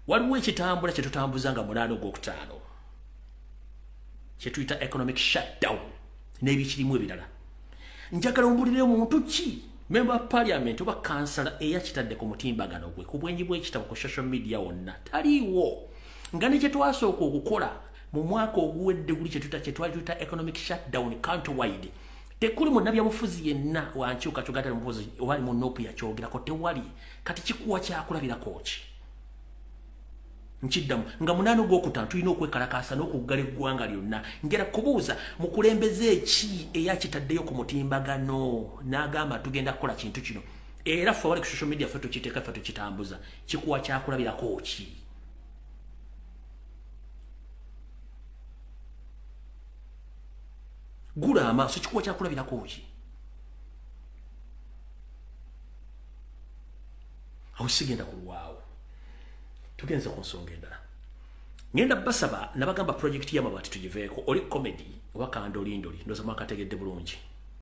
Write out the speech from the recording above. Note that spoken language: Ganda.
waliwo ekitambula kye tutambuza nga 8 Ogwokutaano kye tuyita economic shutdown n'ebikirimu ebirala. Njagala ombulire omuntu ki member of parliament oba kansala eyakitadde ku mutimbagano gwe ku bwenyi bw'ekitabo ku social media wonna taliiwo. Nga ne kye twasooka okukola mu mwaka oguwedde guli kye twali economic shutdown countrywide tekuli munnabyabufuzi yenna wankyuka kyogata mupozi wali mu nopu yakyogerako tewali. Kati kikuwa kyakulabirako ki? Nkiddamu nga 8 Ogwokutaano tulina okwekalakaasa n'okuggala eggwanga lyonna. Ngera kubuuza mukulembeze ki eyakitaddeyo ku mutimbagano n'agamba tugenda kukola kintu kino era ffe wali ku social media ffe tukiteeka ffe tukitambuza kikuwa kyakulabirako ki? Gula amaaso kikuwa kyakulabirako ki? Awo sigenda kulwawo. Tugenze ku nsonga endala. Ngenda basaba nabagamba project y'amabaati tugiveeko oli comedy oba kando lindoli ndoza mwakategedde bulungi.